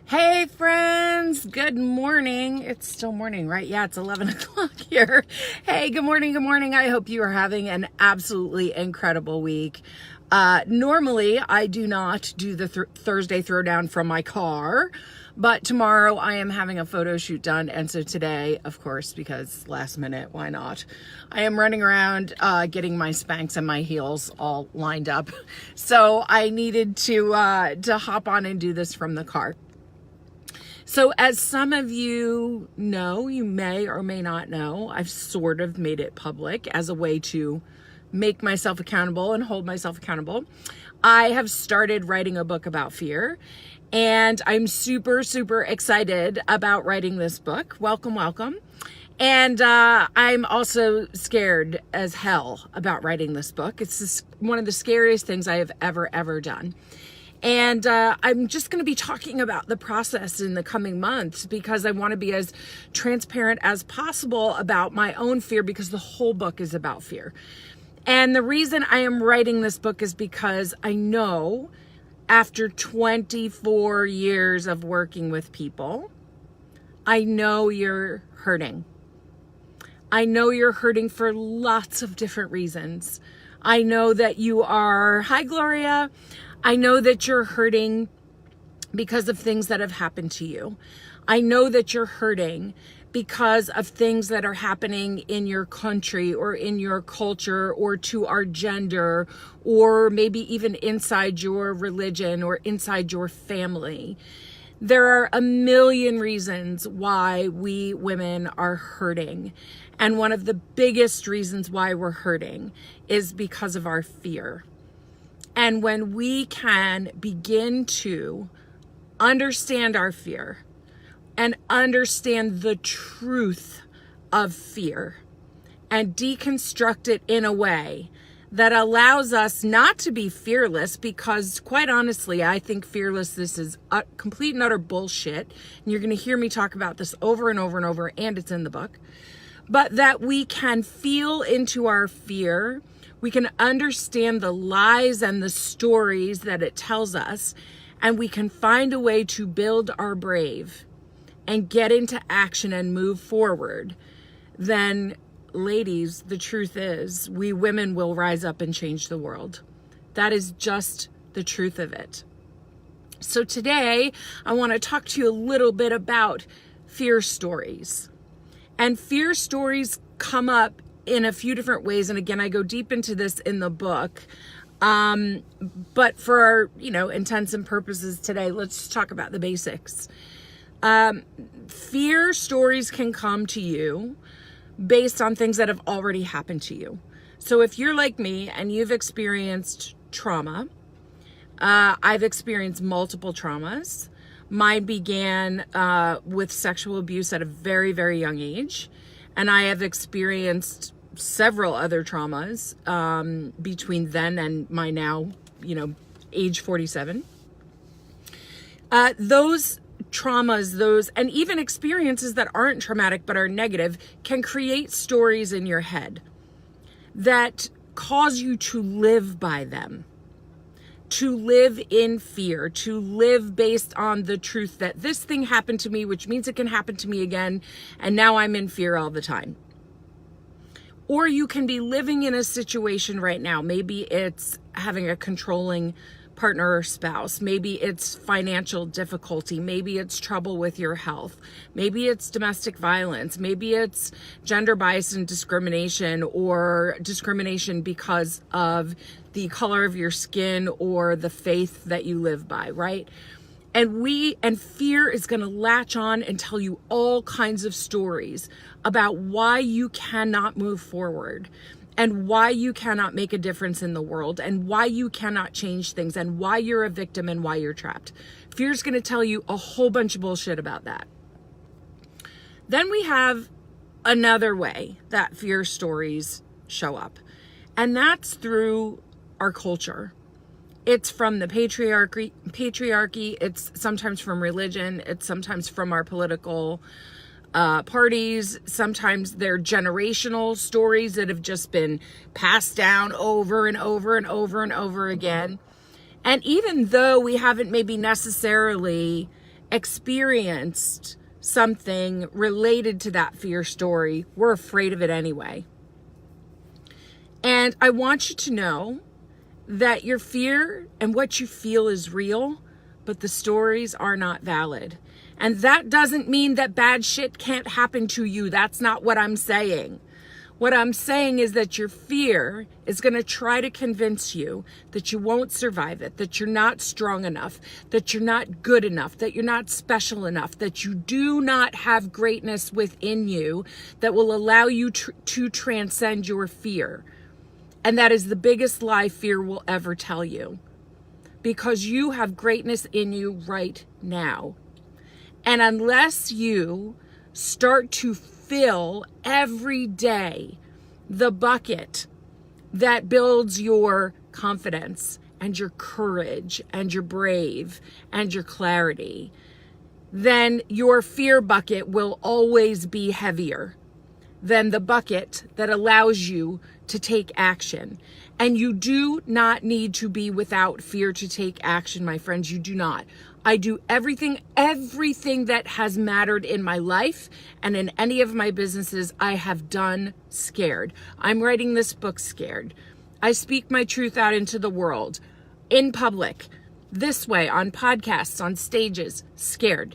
Hey friends, good morning. It's still morning, right? Yeah, it's 11 o'clock here. Hey, good morning, good morning. I hope you are having an absolutely incredible week. Normally, I do not do the Thursday throwdown from my car, but tomorrow I am having a photo shoot done. And so today, of course, because last minute, why not? I am running around getting my Spanx and my heels all lined up. So I needed to hop on and do this from the car. So as some of you know, you may or may not know, I've sort of made it public as a way to make myself accountable and hold myself accountable. I have started writing a book about fear, and I'm super, super excited about writing this book. Welcome, welcome. And I'm also scared as hell about writing this book. It's just one of the scariest things I have ever done. And I'm just going to be talking about the process in the coming months because I want to be as transparent as possible about my own fear, because the whole book is about fear. And the reason I am writing this book is because I know after 24 years of working with people, I know you're hurting. I know you're hurting for lots of different reasons. I know that you are, hi Gloria, I know that you're hurting because of things that have happened to you. I know that you're hurting because of things that are happening in your country or in your culture or to our gender, or maybe even inside your religion or inside your family. There are a million reasons why we women are hurting. And one of the biggest reasons why we're hurting is because of our fear. And when we can begin to understand our fear and understand the truth of fear and deconstruct it in a way that allows us not to be fearless, because quite honestly, I think fearlessness is complete and utter bullshit. And you're going to hear me talk about this over and over and over, and it's in the book. But that we can feel into our fear. We can understand the lies and the stories that it tells us, and we can find a way to build our brave and get into action and move forward. Then, ladies, the truth is, we women will rise up and change the world. That is just the truth of it. So today, I want to talk to you a little bit about fear stories. And fear stories come up in a few different ways. And again, I go deep into this in the book. But for our, intents and purposes today, let's talk about the basics. Fear stories can come to you based on things that have already happened to you. So if you're like me and you've experienced trauma, I've experienced multiple traumas. Mine began with sexual abuse at a very, very young age. And I have experienced several other traumas between then and my now, age 47. Those traumas, and even experiences that aren't traumatic but are negative, can create stories in your head that cause you to live by them, to live in fear, to live based on the truth that this thing happened to me, which means it can happen to me again, and now I'm in fear all the time. Or you can be living in a situation right now. Maybe it's having a controlling partner or spouse. Maybe it's financial difficulty. Maybe it's trouble with your health. Maybe it's domestic violence. Maybe it's gender bias and discrimination, or discrimination because of the color of your skin or the faith that you live by, right? And fear is going to latch on and tell you all kinds of stories about why you cannot move forward, and why you cannot make a difference in the world, and why you cannot change things, and why you're a victim, and why you're trapped. Fear is going to tell you a whole bunch of bullshit about that. Then we have another way that fear stories show up, and that's through our culture. It's from the patriarchy. It's sometimes from religion. It's sometimes from our political parties. Sometimes they're generational stories that have just been passed down over and over and over and over again. And even though we haven't maybe necessarily experienced something related to that fear story, we're afraid of it anyway. And I want you to know that your fear and what you feel is real, but the stories are not valid. And that doesn't mean that bad shit can't happen to you. That's not what I'm saying. What I'm saying is that your fear is going to try to convince you that you won't survive it, that you're not strong enough, that you're not good enough, that you're not special enough, that you do not have greatness within you that will allow you to transcend your fear. And that is the biggest lie fear will ever tell you, because you have greatness in you right now. And unless you start to fill every day the bucket that builds your confidence and your courage and your brave and your clarity, then your fear bucket will always be heavier than the bucket that allows you to take action. And you do not need to be without fear to take action, my friends. You do not. I do everything that has mattered in my life and in any of my businesses I have done scared. I'm writing this book scared. I speak my truth out into the world, in public, this way, on podcasts, on stages, scared,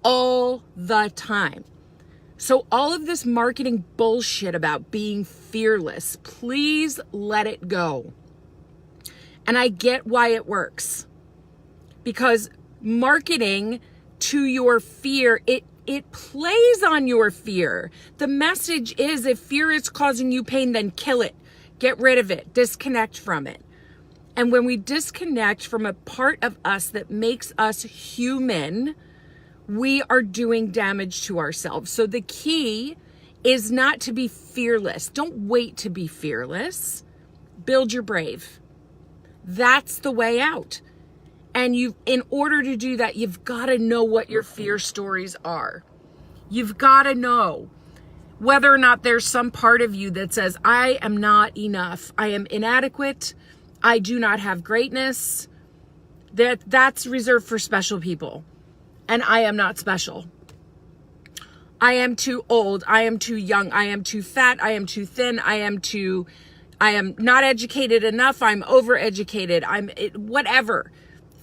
all the time. So all of this marketing bullshit about being fearless, please let it go. And I get why it works. Because marketing to your fear, it plays on your fear. The message is, if fear is causing you pain, then kill it. Get rid of it. Disconnect from it. And when we disconnect from a part of us that makes us human, we are doing damage to ourselves. So the key is not to be fearless. Don't wait to be fearless. Build your brave. That's the way out. And in order to do that, you've got to know what your fear stories are. You've got to know whether or not there's some part of you that says, I am not enough. I am inadequate. I do not have greatness. That's reserved for special people. And I am not special. I am too old. I am too young. I am too fat. I am too thin. I am not educated enough. I'm overeducated. Whatever.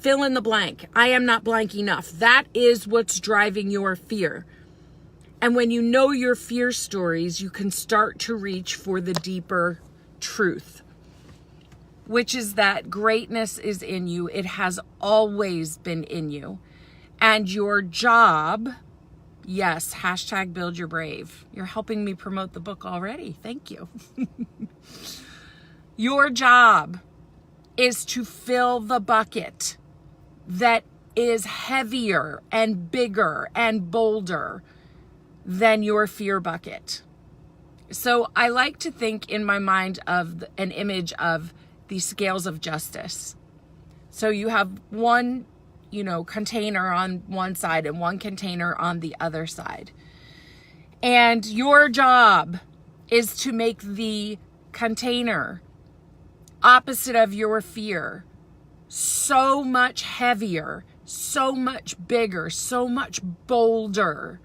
Fill in the blank. I am not blank enough. That is what's driving your fear. And when you know your fear stories, you can start to reach for the deeper truth, which is that greatness is in you. It has always been in you. And your job, yes, hashtag build your brave. You're helping me promote the book already. Thank you. Your job is to fill the bucket that is heavier and bigger and bolder than your fear bucket. So I like to think in my mind of an image of the scales of justice. So you have one, container on one side and one container on the other side. And your job is to make the container opposite of your fear so much heavier, so much bigger, so much bolder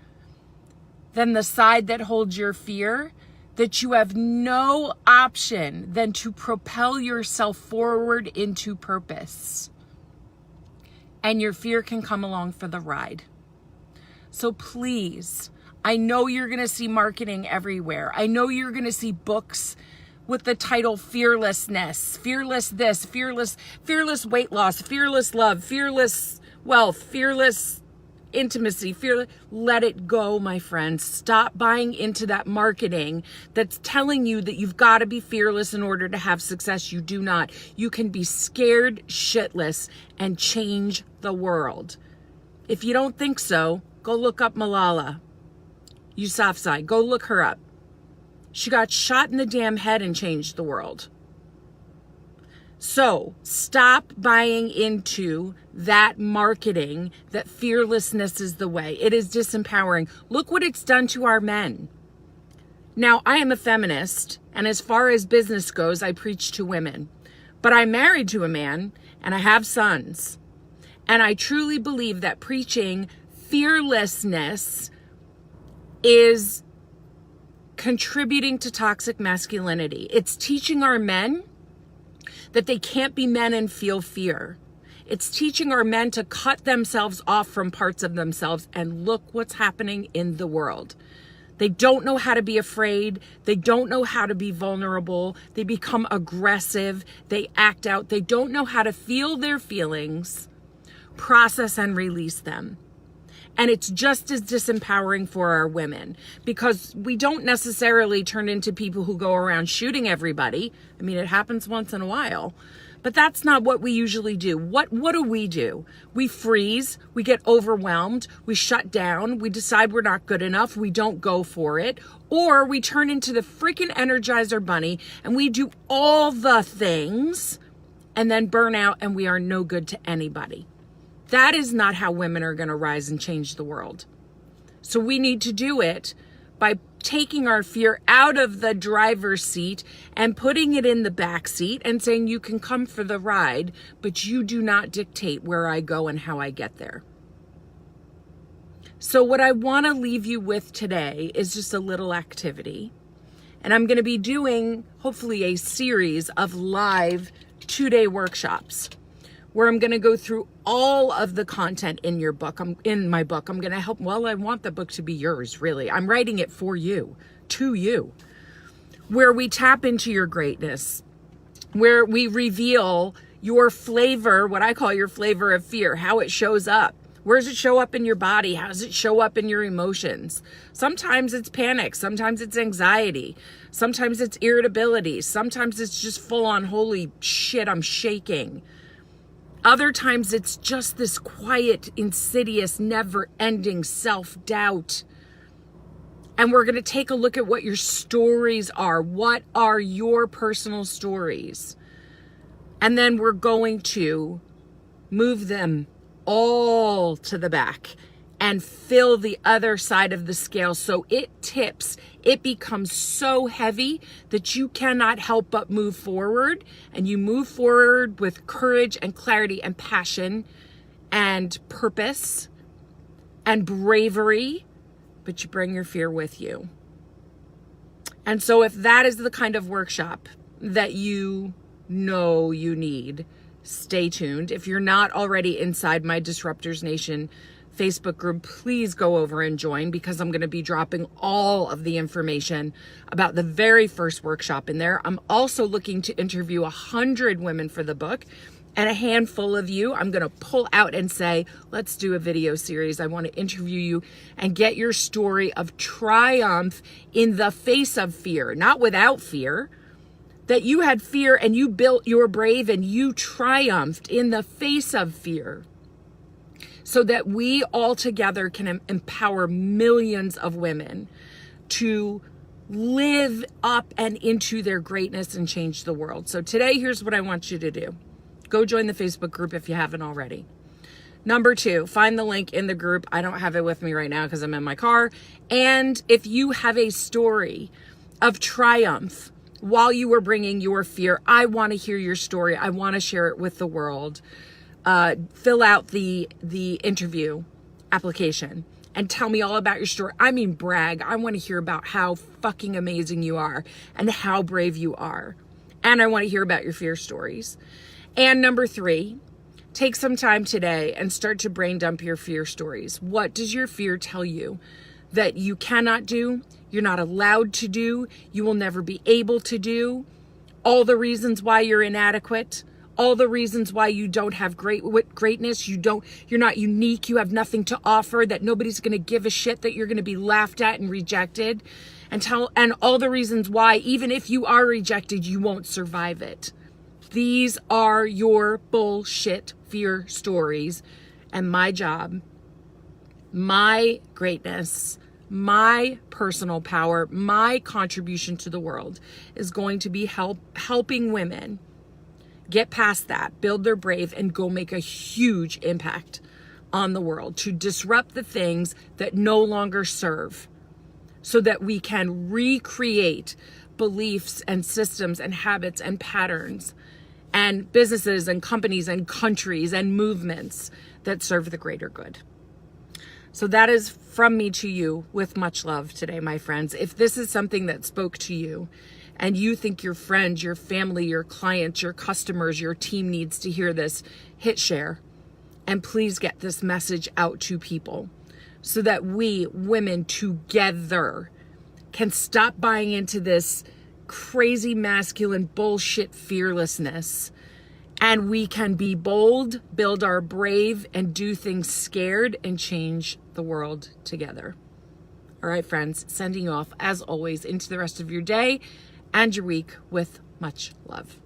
than the side that holds your fear, that you have no option than to propel yourself forward into purpose. And your fear can come along for the ride. So please, I know you're going to see marketing everywhere. I know you're going to see books with the title fearlessness, fearless this, fearless weight loss, fearless love, fearless wealth, fearless intimacy, fearless. Let it go, my friends. Stop buying into that marketing that's telling you that you've got to be fearless in order to have success. You do not. You can be scared shitless and change the world. If you don't think so, go look up Malala Yousafzai. Go look her up. She got shot in the damn head and changed the world. So stop buying into that marketing that fearlessness is the way. It is disempowering. Look what it's done to our men. Now, I am a feminist, and as far as business goes, I preach to women. But I'm married to a man, and I have sons. And I truly believe that preaching fearlessness is contributing to toxic masculinity. It's teaching our men that they can't be men and feel fear. It's teaching our men to cut themselves off from parts of themselves, and look what's happening in the world. They don't know how to be afraid. They don't know how to be vulnerable. They become aggressive. They act out. They don't know how to feel their feelings, process and release them. And it's just as disempowering for our women, because we don't necessarily turn into people who go around shooting everybody. I mean, it happens once in a while, but that's not what we usually do. What do? We freeze, we get overwhelmed, we shut down, we decide we're not good enough, we don't go for it, or we turn into the freaking Energizer Bunny and we do all the things and then burn out and we are no good to anybody. That is not how women are going to rise and change the world. So we need to do it by taking our fear out of the driver's seat and putting it in the back seat and saying, you can come for the ride, but you do not dictate where I go and how I get there. So what I want to leave you with today is just a little activity. And I'm going to be doing, hopefully, a series of live 2-day workshops where I'm going to go through all of the content in your book. In my book. I'm going to help. Well, I want the book to be yours, really. I'm writing it for you, to you, where we tap into your greatness, where we reveal your flavor, what I call your flavor of fear, how it shows up. Where does it show up in your body? How does it show up in your emotions? Sometimes it's panic. Sometimes it's anxiety. Sometimes it's irritability. Sometimes it's just full on, holy shit, I'm shaking. Other times it's just this quiet, insidious, never-ending self-doubt. And we're going to take a look at what your stories are. What are your personal stories? And then we're going to move them all to the back and fill the other side of the scale so it tips. It becomes so heavy that you cannot help but move forward, and you move forward with courage and clarity and passion and purpose and bravery, but you bring your fear with you. And so if that is the kind of workshop that you know you need, stay tuned. If you're not already inside my Disruptors Nation Facebook group, please go over and join, because I'm going to be dropping all of the information about the very first workshop in there. I'm also looking to interview 100 women for the book, and a handful of you I'm going to pull out and say, let's do a video series. I want to interview you and get your story of triumph in the face of fear, not without fear. That you had fear and you built your brave and you triumphed in the face of fear, so that we all together can empower millions of women to live up and into their greatness and change the world. So today, here's what I want you to do. Go join the Facebook group if you haven't already. Number 2, find the link in the group. I don't have it with me right now because I'm in my car. And if you have a story of triumph while you were bringing your fear, I want to hear your story. I want to share it with the world. Fill out the interview application and tell me all about your story. I mean, brag. I want to hear about how fucking amazing you are and how brave you are. And I want to hear about your fear stories. And number 3, take some time today and start to brain dump your fear stories. What does your fear tell you that you cannot do, you're not allowed to do, you will never be able to do? All the reasons why you're inadequate, all the reasons why you don't have greatness, you're not unique, you have nothing to offer, that nobody's going to give a shit, that you're going to be laughed at and rejected, and all the reasons why, even if you are rejected, you won't survive it. These are your bullshit fear stories, and my job, my greatness, my personal power, my contribution to the world is going to be helping women get past that, build their brave, and go make a huge impact on the world to disrupt the things that no longer serve, so that we can recreate beliefs and systems and habits and patterns and businesses and companies and countries and movements that serve the greater good. So that is from me to you with much love today, my friends. If this is something that spoke to you and you think your friends, your family, your clients, your customers, your team needs to hear this, hit share. And please get this message out to people so that we women together can stop buying into this crazy masculine bullshit fearlessness, and we can be bold, build our brave, and do things scared and change the world together. All right, friends, sending you off as always into the rest of your day and your week with much love.